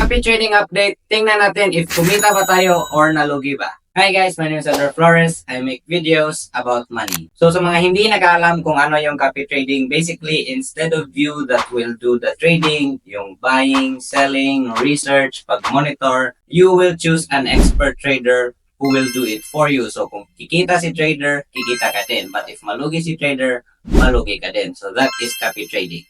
copy trading update, tingnan natin if kumita ba tayo or nalugi ba. Hi guys, my name is Andrew Flores. I make videos about money. So sa mga hindi nag-aalam kung ano yung copy trading, basically instead of you that will do the trading, yung buying, selling, research, pag-monitor, you will choose an expert trader who will do it for you. So kung kikita si trader, kikita ka din. But if malugi si trader, malugi ka din. So that is copy trading.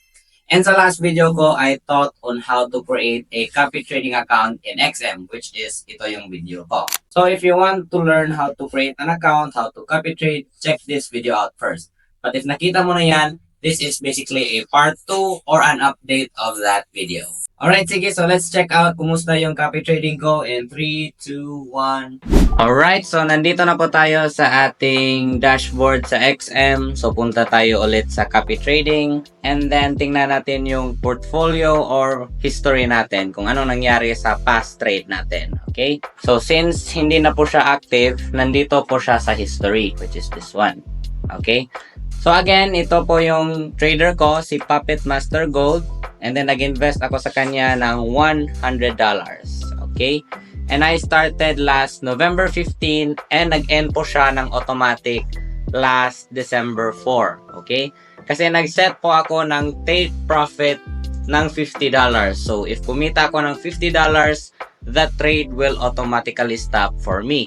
And sa last video ko, I taught on how to create a copy trading account in XM, which is ito yung video ko. So if you want to learn how to create an account, how to copy trade, check this video out first. But if nakita mo na yan, this is basically a part 2 or an update of that video. Alright, sige, so let's check out kumusta yung copy trading ko in 3, 2, 1. Alright, so nandito na po tayo sa ating dashboard sa XM. So punta tayo ulit sa copy trading. And then tingnan natin yung portfolio or history natin kung ano nangyari sa past trade natin. Okay? So since hindi na po siya active, nandito po siya sa history, which is this one. Okay? So again, ito po yung trader ko, si Puppet Master Gold. And then nag-invest ako sa kanya ng $100. Okay? And I started last November 15 and nag-end po siya ng automatic last December 4. Okay? Kasi nag-set po ako ng take profit ng $50. So if kumita ako ng $50, that trade will automatically stop for me.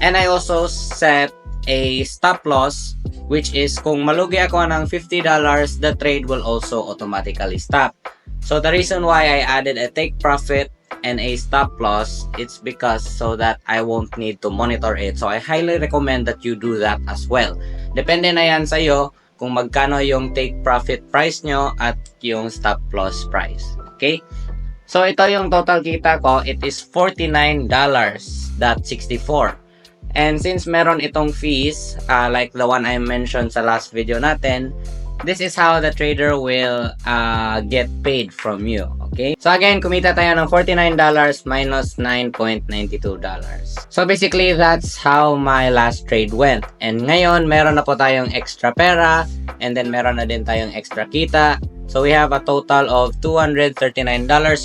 And I also set a stop loss, which is kung malugi ako ng $50, the trade will also automatically stop. So the reason why I added a take profit and a stop loss, it's because so that I won't need to monitor it. So I highly recommend that you do that as well. Depende na yan sa'yo kung magkano yung take profit price nyo at yung stop loss price. Okay? So ito yung total kita ko. It is $49.64. And since meron itong fees, like the one I mentioned sa last video natin, this is how the trader will get paid from you. Okay? So again, kumita tayo ng $49 minus $9.92. So basically, that's how my last trade went. And ngayon, meron na po tayong extra pera. And then meron na din tayong extra kita. So we have a total of $239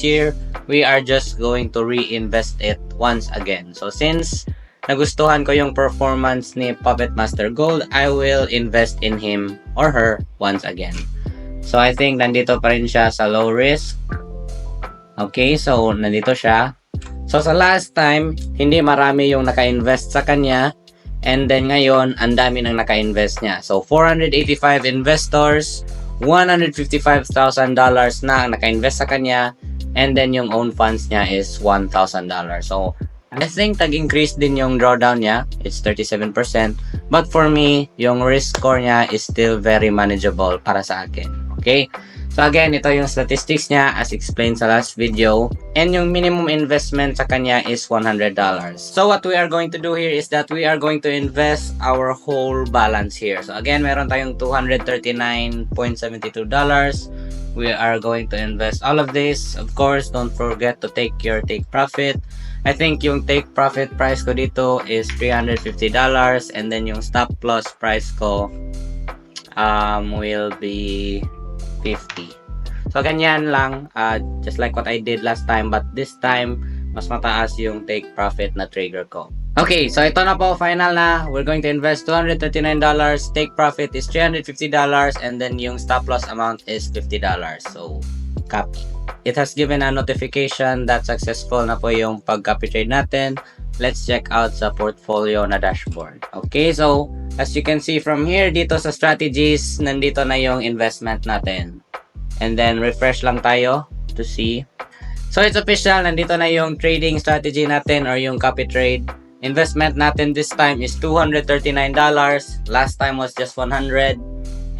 here. We are just going to reinvest it once again. So since nagustuhan ko yung performance ni Puppet Master Gold, I will invest in him or her once again. So I think nandito pa rin siya sa low risk. Okay, so nandito siya. So sa last time, hindi marami yung naka-invest sa kanya. And then ngayon, ang dami nang naka-invest niya. So 485 investors, $155,000 na ang naka-invest sa kanya. And then yung own funds niya is $1,000. So I think tag-increase din yung drawdown niya. It's 37%. But for me, yung risk score niya is still very manageable para sa akin. Okay? So again, ito yung statistics niya as explained sa last video. And yung minimum investment sa kanya is $100. So what we are going to do here is that we are going to invest our whole balance here. So again, meron tayong $239.72. We are going to invest all of this. Of course, don't forget to take your take profit. I think yung take profit price ko dito is $350 and then yung stop loss price ko will be $50. So ganyan lang, just like what I did last time, but this time mas mataas yung take profit na trigger ko. Okay, so ito na po, final na. We're going to invest $239. Take profit is $350 and then yung stop loss amount is $50. So copy. It has given a notification that successful na po yung pag-copy trade natin. Let's check out sa portfolio na dashboard. Okay, so as you can see from here, dito sa strategies, nandito na yung investment natin. And then refresh lang tayo to see. So it's official, nandito na yung trading strategy natin or yung copy trade. Investment natin this time is $239. Last time was just $100.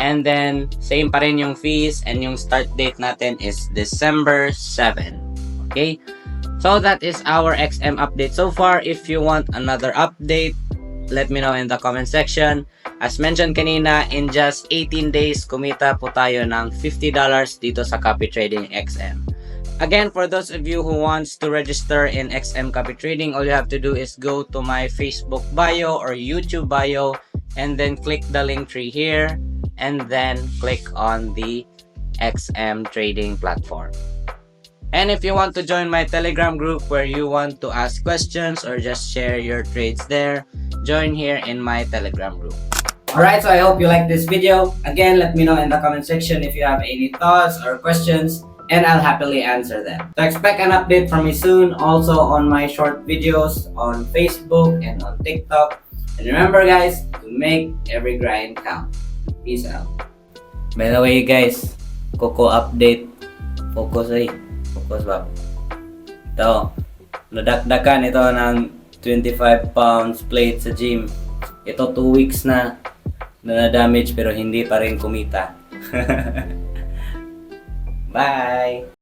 And then, same pa rin yung fees and yung start date natin is December 7. Okay? So, that is our XM update so far. If you want another update, let me know in the comment section. As mentioned kanina, in just 18 days, kumita po tayo ng $50 dito sa Copy Trading XM. Again, for those of you who wants to register in XM Copy Trading, all you have to do is go to my Facebook bio or YouTube bio and then click the link tree here. And then click on the XM trading platform. And if you want to join my Telegram group where you want to ask questions or just share your trades there, join here in my Telegram group. Alright, so I hope you like this video. Again, let me know in the comment section if you have any thoughts or questions, and I'll happily answer them. So expect an update from me soon, also on my short videos on Facebook and on TikTok. And remember guys, to make every grind count. Peace out. By the way guys, Coco update. Focus ba? Ito, nadakdakan ito ng 25 pounds plate sa gym. Ito 2 weeks na na-damage pero hindi pa rin kumita. Bye!